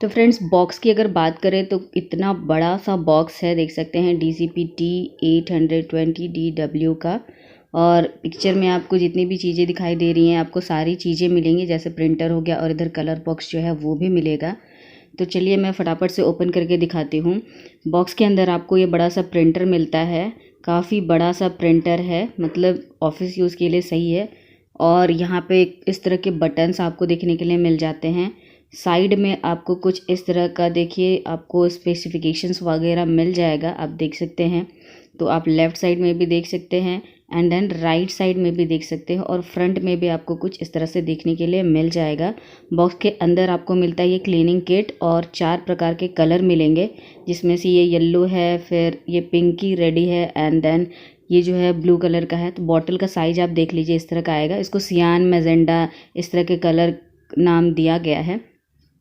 तो friends box की अगर बात करें तो इतना बड़ा सा बॉक्स है, देख सकते हैं DCP-T 820DW का। और पिक्चर में आपको जितनी भी चीज़ें दिखाई दे रही हैं आपको सारी चीज़ें मिलेंगी, जैसे प्रिंटर हो गया और इधर कलर बॉक्स जो है वो भी मिलेगा। तो चलिए मैं फटाफट से ओपन करके दिखाती हूँ। बॉक्स के अंदर आपको ये बड़ा सा प्रिंटर मिलता है, काफ़ी बड़ा सा प्रिंटर है, मतलब ऑफिस यूज़ के लिए सही है। और यहाँ पे इस तरह के बटन्स आपको देखने के लिए मिल जाते हैं। साइड में आपको कुछ इस तरह का देखिए आपको स्पेसिफिकेशंस वगैरह मिल जाएगा, आप देख सकते हैं। तो आप लेफ़्ट साइड में भी देख सकते हैं एंड देन राइट साइड में भी देख सकते हैं, और फ्रंट में भी आपको कुछ इस तरह से देखने के लिए मिल जाएगा। बॉक्स के अंदर आपको मिलता है ये क्लीनिंग किट और 4 प्रकार के कलर मिलेंगे, जिसमें से ये येलो है, फिर ये पिंकी रेडी है एंड देन ये जो है ब्लू कलर का है। तो बॉटल का साइज़ आप देख लीजिए, इस तरह का आएगा। इसको सियान मैजेंडा इस तरह के कलर नाम दिया गया है।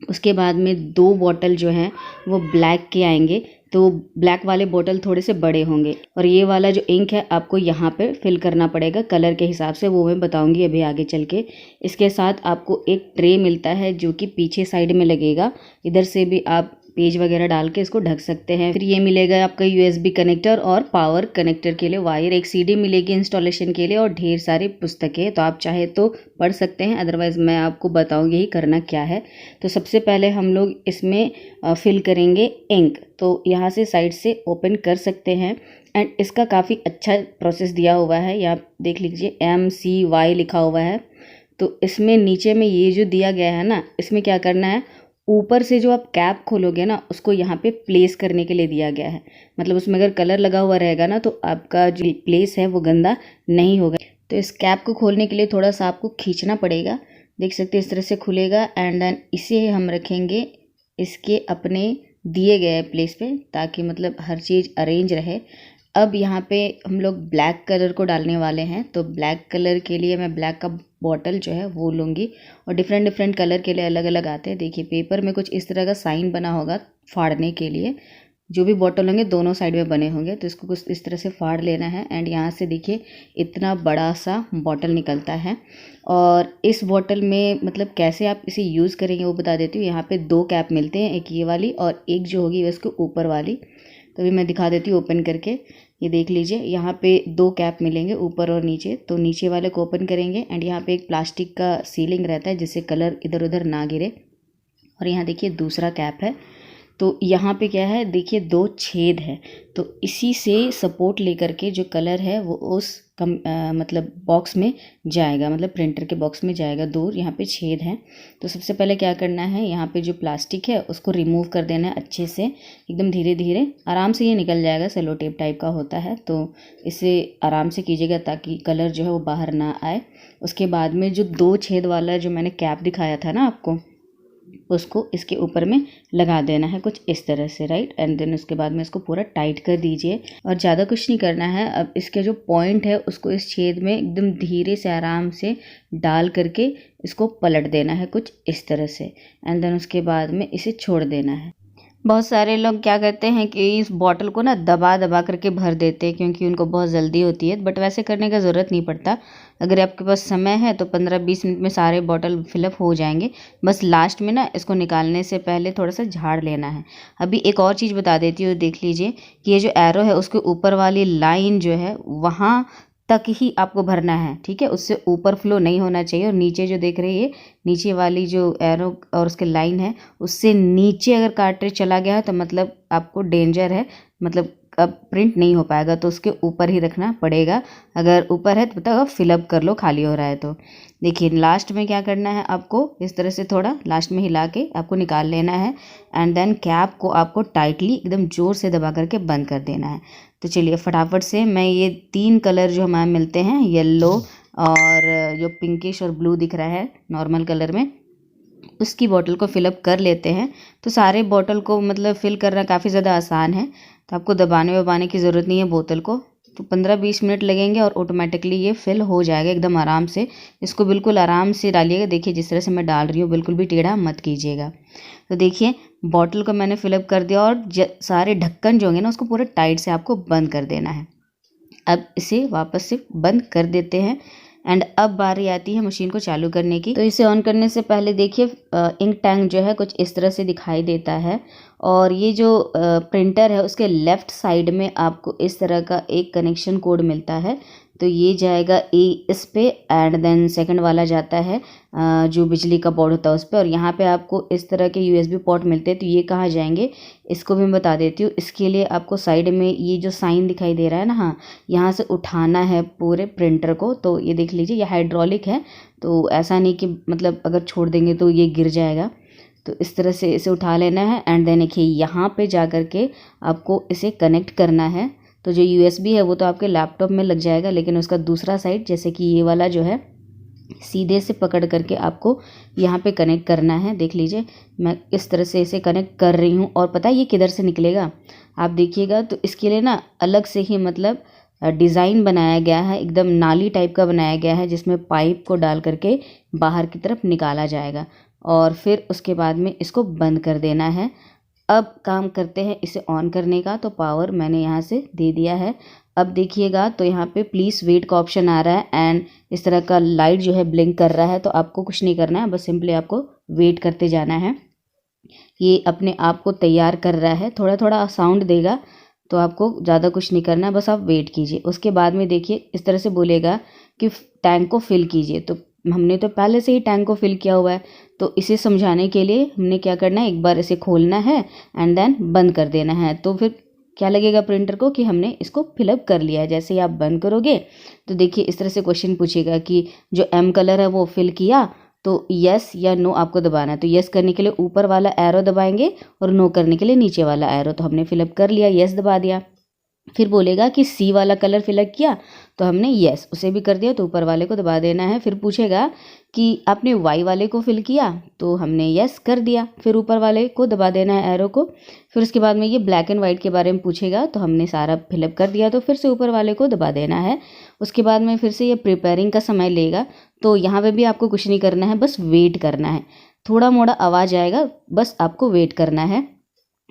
उसके बाद में 2 बॉटल जो हैं वो ब्लैक के आएंगे, तो ब्लैक वाले बोतल थोड़े से बड़े होंगे। और ये वाला जो इंक है आपको यहाँ पे फिल करना पड़ेगा कलर के हिसाब से, वो मैं बताऊंगी अभी आगे चल के। इसके साथ आपको एक ट्रे मिलता है जो कि पीछे साइड में लगेगा, इधर से भी आप पेज वगैरह डाल के इसको ढक सकते हैं। फिर ये मिलेगा आपका USB कनेक्टर और पावर कनेक्टर के लिए वायर, एक CD मिलेगी इंस्टॉलेशन के लिए और ढेर सारी पुस्तकें। तो आप चाहे तो पढ़ सकते हैं, अदरवाइज़ मैं आपको बताऊंगी ही करना क्या है। तो सबसे पहले हम लोग इसमें फिल करेंगे इंक। तो यहाँ से साइड से ओपन कर सकते हैं एंड इसका काफ़ी अच्छा प्रोसेस दिया हुआ है, यहाँ देख लीजिए MCY लिखा हुआ है। तो इसमें नीचे में ये जो दिया गया है ना, इसमें क्या करना है, ऊपर से जो आप कैप खोलोगे ना उसको यहाँ पे प्लेस करने के लिए दिया गया है। मतलब उसमें अगर कलर लगा हुआ रहेगा ना तो आपका जो प्लेस है वो गंदा नहीं होगा। तो इस कैप को खोलने के लिए थोड़ा सा आपको खींचना पड़ेगा, देख सकते हैं इस तरह से खुलेगा एंड देन इसे हम रखेंगे इसके अपने दिए गए प्लेस पे, ताकि मतलब हर चीज़ अरेंज रहे। अब यहाँ पे हम लोग ब्लैक कलर को डालने वाले हैं, तो ब्लैक कलर के लिए मैं ब्लैक का बॉटल जो है वो लूँगी। और डिफरेंट कलर के लिए अलग अलग आते हैं, देखिए पेपर में कुछ इस तरह का साइन बना होगा फाड़ने के लिए। जो भी बॉटल होंगे दोनों साइड में बने होंगे, तो इसको कुछ इस तरह से फाड़ लेना है एंड यहाँ से देखिए इतना बड़ा सा बॉटल निकलता है। और इस बॉटल में मतलब कैसे आप इसे यूज़ करेंगे वो बता देती हूँ। यहाँ पे 2 कैप मिलते हैं, एक ये वाली और एक जो होगी उसके ऊपर वाली। तो अभी मैं दिखा देती हूँ ओपन करके, ये देख लीजिए यहाँ पे 2 कैप मिलेंगे ऊपर और नीचे। तो नीचे वाले को ओपन करेंगे एंड यहाँ पे एक प्लास्टिक का सीलिंग रहता है जिससे कलर इधर उधर ना गिरे। और यहाँ देखिए दूसरा कैप है, तो यहाँ पे क्या है देखिए 2 छेद है, तो इसी से सपोर्ट लेकर के जो कलर है वो उस मतलब बॉक्स में जाएगा, मतलब प्रिंटर के बॉक्स में जाएगा। 2 यहाँ पे छेद हैं। तो सबसे पहले क्या करना है, यहाँ पे जो प्लास्टिक है उसको रिमूव कर देना है अच्छे से, एकदम धीरे धीरे, आराम से ये निकल जाएगा, सेलो टेप टाइप का होता है। तो इसे आराम से कीजिएगा ताकि कलर जो है वो बाहर ना आए। उसके बाद में जो 2 छेद वाला जो मैंने कैप दिखाया था ना आपको, उसको इसके ऊपर में लगा देना है कुछ इस तरह से, राइट। एंड देन उसके बाद में इसको पूरा टाइट कर दीजिए और ज़्यादा कुछ नहीं करना है। अब इसके जो पॉइंट है उसको इस छेद में एकदम धीरे से आराम से डाल करके इसको पलट देना है कुछ इस तरह से एंड देन उसके बाद में इसे छोड़ देना है। बहुत सारे लोग क्या करते हैं कि इस बॉटल को ना दबा दबा करके भर देते हैं क्योंकि उनको बहुत जल्दी होती है, बट वैसे करने का ज़रूरत नहीं पड़ता। अगर आपके पास समय है तो 15-20 मिनट में सारे बॉटल फिलअप हो जाएंगे। बस लास्ट में ना इसको निकालने से पहले थोड़ा सा झाड़ लेना है। अभी एक और चीज़ बता देती हूँ, देख लीजिए कि ये जो एरो है उसके ऊपर वाली लाइन जो है वहाँ तक ही आपको भरना है, ठीक है। उससे ऊपर फ्लो नहीं होना चाहिए। और नीचे जो देख रही है नीचे वाली जो एरो और उसके लाइन है उससे नीचे अगर कार्ट्रिज चला गया है तो मतलब आपको डेंजर है, मतलब अब प्रिंट नहीं हो पाएगा, तो उसके ऊपर ही रखना पड़ेगा। अगर ऊपर है तो तब आप फिलअप कर लो, खाली हो रहा है तो। देखिए लास्ट में क्या करना है, आपको इस तरह से थोड़ा लास्ट में हिला के आपको निकाल लेना है एंड देन कैप को आपको टाइटली एकदम ज़ोर से दबा करके बंद कर देना है। तो चलिए फटाफट से मैं ये 3 कलर जो हमारे मिलते हैं, येलो और जो पिंकिश और ब्लू दिख रहा है नॉर्मल कलर में, उसकी बॉटल को फिलअप कर लेते हैं। तो सारे बॉटल को मतलब फिल करना काफ़ी ज़्यादा आसान है, तो आपको दबाने वबाने की ज़रूरत नहीं है बोतल को। तो 15-20 मिनट लगेंगे और ऑटोमेटिकली ये फिल हो जाएगा एकदम आराम से। इसको बिल्कुल आराम से डालिएगा, देखिए जिस तरह से मैं डाल रही हूँ बिल्कुल भी टेढ़ा मत कीजिएगा। तो देखिए बॉटल को मैंने फिलअप कर दिया और सारे ढक्कन जो होंगे ना उसको पूरे टाइट से आपको बंद कर देना है। अब इसे वापस से बंद कर देते हैं एंड अब बारी आती है मशीन को चालू करने की। तो इसे ऑन करने से पहले देखिए इंक टैंक जो है कुछ इस तरह से दिखाई देता है और ये जो प्रिंटर है उसके लेफ़्ट साइड में आपको इस तरह का एक कनेक्शन कोड मिलता है। तो ये जाएगा इस पे एंड देन सेकंड वाला जाता है जो बिजली का बोर्ड होता है उस पर, और यहाँ पे आपको इस तरह के USB पोर्ट मिलते हैं। तो ये कहाँ जाएंगे इसको भी मैं बता देती हूँ। इसके लिए आपको साइड में ये जो साइन दिखाई दे रहा है ना, हाँ, यहाँ से उठाना है पूरे प्रिंटर को। तो ये देख लीजिए, ये हाइड्रोलिक है, तो ऐसा नहीं कि मतलब अगर छोड़ देंगे तो ये गिर जाएगा। तो इस तरह से इसे उठा लेना है एंड देन देखिए यहाँ पे जा कर के आपको इसे कनेक्ट करना है। तो जो USB है वो तो आपके लैपटॉप में लग जाएगा, लेकिन उसका दूसरा साइड जैसे कि ये वाला जो है सीधे से पकड़ करके आपको यहाँ पे कनेक्ट करना है। देख लीजिए मैं इस तरह से इसे कनेक्ट कर रही हूँ। और पता है ये किधर से निकलेगा आप देखिएगा। तो इसके लिए ना अलग से ही मतलब डिज़ाइन बनाया गया है, एकदम नाली टाइप का बनाया गया है, जिसमें पाइप को डाल करके बाहर की तरफ निकाला जाएगा और फिर उसके बाद में इसको बंद कर देना है। अब काम करते हैं इसे ऑन करने का। तो पावर मैंने यहाँ से दे दिया है। अब देखिएगा तो यहाँ पे प्लीज़ वेट का ऑप्शन आ रहा है एंड इस तरह का लाइट जो है ब्लिंक कर रहा है। तो आपको कुछ नहीं करना है, बस सिंपली आपको वेट करते जाना है। ये अपने आप को तैयार कर रहा है, थोड़ा थोड़ा साउंड देगा, तो आपको ज़्यादा कुछ नहीं करना है, बस आप वेट कीजिए। उसके बाद में देखिए इस तरह से बोलेगा कि टैंक को फिल कीजिए। तो हमने तो पहले से ही टैंक को फिल किया हुआ है, तो इसे समझाने के लिए हमने क्या करना है, एक बार इसे खोलना है एंड देन बंद कर देना है। तो फिर क्या लगेगा प्रिंटर को कि हमने इसको फिलअप कर लिया है। जैसे ही आप बंद करोगे तो देखिए इस तरह से क्वेश्चन पूछेगा कि जो M कलर है वो फिल किया, तो यस या नो आपको दबाना है। तो यस करने के लिए ऊपर वाला एरो दबाएंगे और नो करने के लिए नीचे वाला एरो। तो हमने फिलअप कर लिया, यस दबा दिया। फिर बोलेगा कि C वाला कलर फिलअप किया, तो हमने यस उसे भी कर दिया, तो ऊपर वाले को दबा देना है। फिर पूछेगा कि आपने Y वाले को फिल किया, तो हमने यस कर दिया, फिर ऊपर वाले को दबा देना है एरो को। फिर उसके बाद में ये ब्लैक एंड वाइट के बारे में पूछेगा, तो हमने सारा फिलअप कर दिया, तो फिर से ऊपर वाले को दबा देना है। उसके बाद में फिर से ये प्रिपेयरिंग का समय लेगा। तो यहाँ पे भी आपको कुछ नहीं करना है, बस वेट करना है। थोड़ा मोड़ा आवाज़ आएगा, बस आपको वेट करना है।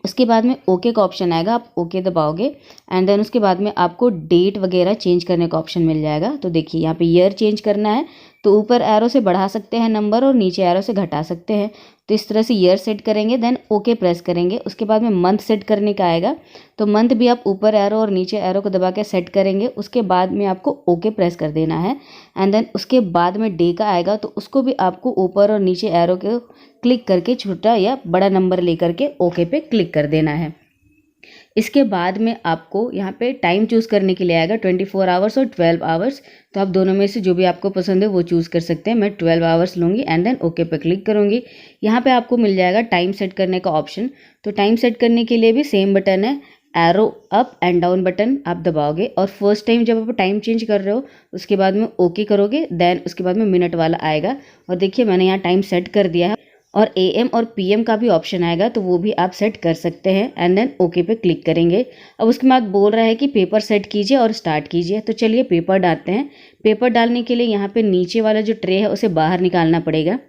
उसके बाद में ओके का ऑप्शन आएगा, आप ओके दबाओगे एंड देन उसके बाद में आपको डेट वगैरह चेंज करने का ऑप्शन मिल जाएगा। तो देखिए यहाँ पे ईयर चेंज करना है, तो ऊपर एरो से बढ़ा सकते हैं नंबर और नीचे एरो से घटा सकते हैं। तो इस तरह से ईयर सेट करेंगे, देन ओके प्रेस करेंगे। उसके बाद में मंथ सेट करने का आएगा, तो मंथ भी आप ऊपर एरो और नीचे एरो को दबा के सेट करेंगे। उसके बाद में आपको ओके प्रेस कर देना है एंड देन उसके बाद में डे का आएगा, तो उसको भी आपको ऊपर और नीचे एरो के क्लिक करके छोटा या बड़ा नंबर लेकर के ओके पे क्लिक कर देना है। इसके बाद में आपको यहाँ पे टाइम चूज़ करने के लिए आएगा 24 आवर्स और 12 आवर्स। तो आप दोनों में से जो भी आपको पसंद है वो चूज़ कर सकते हैं। मैं 12 आवर्स लूँगी एंड देन ओके पे क्लिक करूँगी। यहाँ पे आपको मिल जाएगा टाइम सेट करने का ऑप्शन। तो टाइम सेट करने के लिए भी सेम बटन है, arrow up and down button आप दबाओगे और फर्स्ट टाइम जब आप टाइम चेंज कर रहे हो उसके बाद में ओके करोगे, देन उसके बाद में मिनट वाला आएगा। और देखिए मैंने यहाँ टाइम सेट कर दिया है और AM और PM का भी ऑप्शन आएगा, तो वो भी आप सेट कर सकते हैं एंड देन ओके पे क्लिक करेंगे। अब उसके बाद बोल रहा है कि पेपर सेट कीजिए और स्टार्ट कीजिए। तो चलिए पेपर डालते हैं। पेपर डालने के लिए यहाँ पे नीचे वाला जो ट्रे है उसे बाहर निकालना पड़ेगा।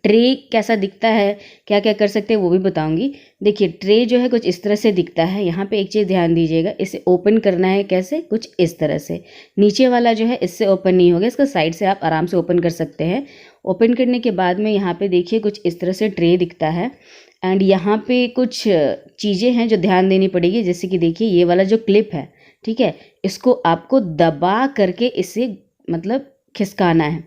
ट्रे कैसा दिखता है, क्या क्या कर सकते हैं वो भी बताऊंगी। देखिए ट्रे जो है कुछ इस तरह से दिखता है। यहाँ पे एक चीज़ ध्यान दीजिएगा, इसे ओपन करना है कैसे, कुछ इस तरह से। नीचे वाला जो है इससे ओपन नहीं होगा, इसका साइड से आप आराम से ओपन कर सकते हैं। ओपन करने के बाद में यहाँ पे देखिए कुछ इस तरह से ट्रे दिखता है एंड यहाँ पे कुछ चीज़ें हैं जो ध्यान देनी पड़ेगी। जैसे कि देखिए ये वाला जो क्लिप है, ठीक है, इसको आपको दबा करके इसे मतलब खिसकाना है,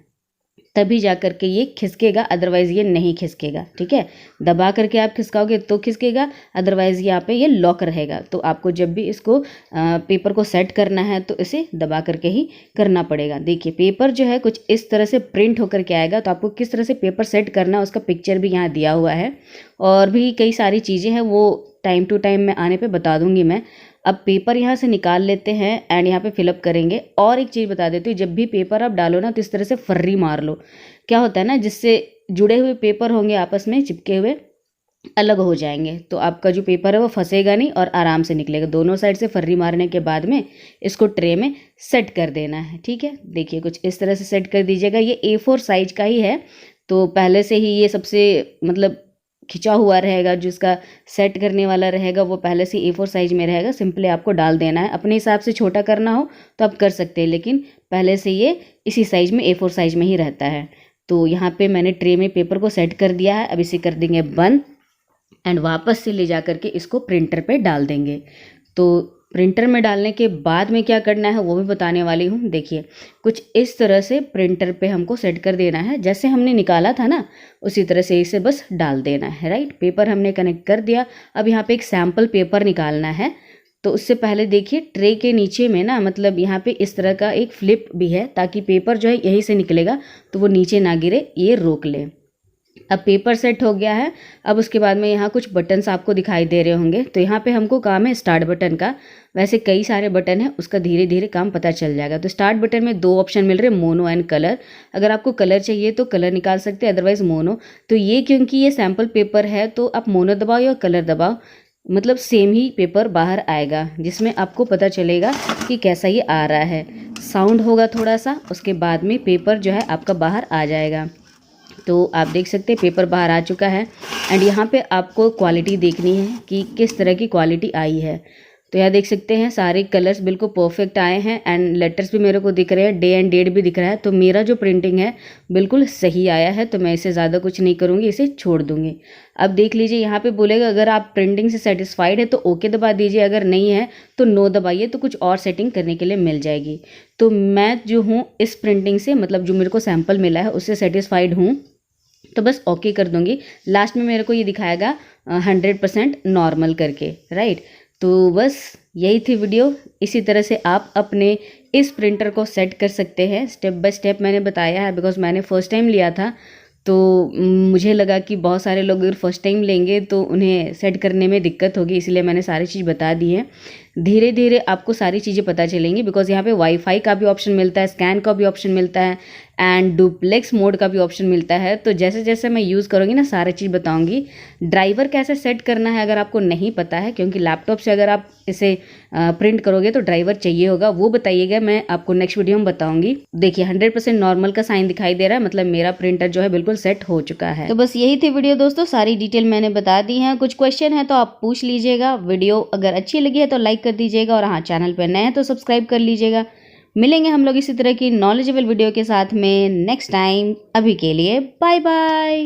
तभी जा करके ये खिसकेगा, अदरवाइज़ ये नहीं खिसकेगा। ठीक है, दबा करके आप खिसकाओगे तो खिसकेगा, अदरवाइज़ यहाँ पे ये लॉक रहेगा। तो आपको जब भी इसको पेपर को सेट करना है तो इसे दबा करके ही करना पड़ेगा। देखिए पेपर जो है कुछ इस तरह से प्रिंट होकर के आएगा। तो आपको किस तरह से पेपर सेट करना है उसका पिक्चर भी यहाँ दिया हुआ है, और भी कई सारी चीज़ें हैं वो टाइम टू टाइम मैं आने पे बता दूंगी मैं। अब पेपर यहाँ से निकाल लेते हैं एंड यहाँ पे फिलअप करेंगे। और एक चीज़ बता देती हूँ, जब भी पेपर आप डालो ना तो इस तरह से फर्री मार लो। क्या होता है ना, जिससे जुड़े हुए पेपर होंगे आपस में चिपके हुए अलग हो जाएंगे, तो आपका जो पेपर है वो फंसेगा नहीं और आराम से निकलेगा। दोनों साइड से फर्री मारने के बाद में इसको ट्रे में सेट कर देना है। ठीक है, देखिए कुछ इस तरह से सेट कर दीजिएगा। ये A4 साइज का ही है, तो पहले से ही ये सबसे मतलब खिंचा हुआ रहेगा, जो इसका सेट करने वाला रहेगा वो पहले से A4 साइज़ में रहेगा। सिंपली आपको डाल देना है। अपने हिसाब से छोटा करना हो तो आप कर सकते हैं, लेकिन पहले से ये इसी साइज़ में A4 साइज़ में ही रहता है। तो यहाँ पे मैंने ट्रे में पेपर को सेट कर दिया है। अब इसे कर देंगे बंद एंड वापस से ले जा करके इसको प्रिंटर पे डाल देंगे। तो प्रिंटर में डालने के बाद में क्या करना है वो भी बताने वाली हूँ। देखिए, कुछ इस तरह से प्रिंटर पे हमको सेट कर देना है, जैसे हमने निकाला था ना उसी तरह से इसे बस डाल देना है, राइट। पेपर हमने कनेक्ट कर दिया। अब यहाँ पे एक सैम्पल पेपर निकालना है। तो उससे पहले देखिए, ट्रे के नीचे में ना, मतलब यहाँ पे इस तरह का एक फ्लिप भी है, ताकि पेपर जो है यहीं से निकलेगा तो वो नीचे ना गिरे, ये रोक ले। अब पेपर सेट हो गया है। अब उसके बाद में यहाँ कुछ बटन्स आपको दिखाई दे रहे होंगे। तो यहाँ पे हमको काम है स्टार्ट बटन का। वैसे कई सारे बटन हैं, उसका धीरे धीरे काम पता चल जाएगा। तो स्टार्ट बटन में 2 ऑप्शन मिल रहे हैं, मोनो एंड कलर। अगर आपको कलर चाहिए तो कलर निकाल सकते हैं, अदरवाइज मोनो। तो ये क्योंकि ये सैम्पल पेपर है तो आप मोनो दबाओ या कलर दबाओ, मतलब सेम ही पेपर बाहर आएगा, जिसमें आपको पता चलेगा कि कैसा ये आ रहा है। साउंड होगा थोड़ा सा, उसके बाद में पेपर जो है आपका बाहर आ जाएगा। तो आप देख सकते हैं पेपर बाहर आ चुका है। एंड यहाँ पे आपको क्वालिटी देखनी है कि किस तरह की क्वालिटी आई है। तो यहाँ देख सकते हैं सारे कलर्स बिल्कुल परफेक्ट आए हैं एंड लेटर्स भी मेरे को दिख रहे हैं, डे एंड डेट भी दिख रहा है। तो मेरा जो प्रिंटिंग है बिल्कुल सही आया है। तो मैं इससे ज़्यादा कुछ नहीं करूँगी, इसे छोड़ दूँगी। अब देख लीजिए, यहाँ पे बोलेगा अगर आप प्रिंटिंग से सेटिस्फाइड है तो ओके दबा दीजिए, अगर नहीं है तो नो दबाइए, तो कुछ और सेटिंग करने के लिए मिल जाएगी। तो मैं जो हूँ इस प्रिंटिंग से, मतलब जो मेरे को सैम्पल मिला है उससे सेटिस्फाइड हूँ, तो बस ओके कर दूंगी। लास्ट में मेरे को ये दिखाएगा 100% नॉर्मल करके, राइट। तो बस यही थी वीडियो। इसी तरह से आप अपने इस प्रिंटर को सेट कर सकते हैं। स्टेप बाय स्टेप मैंने बताया है, बिकॉज मैंने फ़र्स्ट टाइम लिया था। तो मुझे लगा कि बहुत सारे लोग अगर फर्स्ट टाइम लेंगे तो उन्हें सेट करने में दिक्कत होगी, इसलिए मैंने सारी चीज़ बता दी है। धीरे धीरे आपको सारी चीज़ें पता चलेंगी, बिकॉज यहाँ पे वाईफाई का भी ऑप्शन मिलता है, स्कैन का भी ऑप्शन मिलता है एंड डुप्लेक्स मोड का भी ऑप्शन मिलता है। तो जैसे जैसे मैं यूज़ करूँगी ना सारी चीज़ बताऊँगी। ड्राइवर कैसे सेट करना है अगर आपको नहीं पता है, क्योंकि लैपटॉप से अगर आप इसे प्रिंट करोगे तो ड्राइवर चाहिए होगा, वो बताइएगा, मैं आपको नेक्स्ट वीडियो में बताऊँगी। देखिए 100% नॉर्मल का साइन दिखाई दे रहा है, मतलब मेरा प्रिंटर जो है बिल्कुल सेट हो चुका है। तो बस यही थी वीडियो दोस्तों, सारी डिटेल मैंने बता दी है। कुछ क्वेश्चन है तो आप पूछ लीजिएगा। वीडियो अगर अच्छी लगी है तो लाइक कर दीजिएगा, और हाँ, चैनल पर नए हैं तो सब्सक्राइब कर लीजिएगा। मिलेंगे हम लोग इसी तरह की नॉलेजेबल वीडियो के साथ में नेक्स्ट टाइम। अभी के लिए बाय बाय।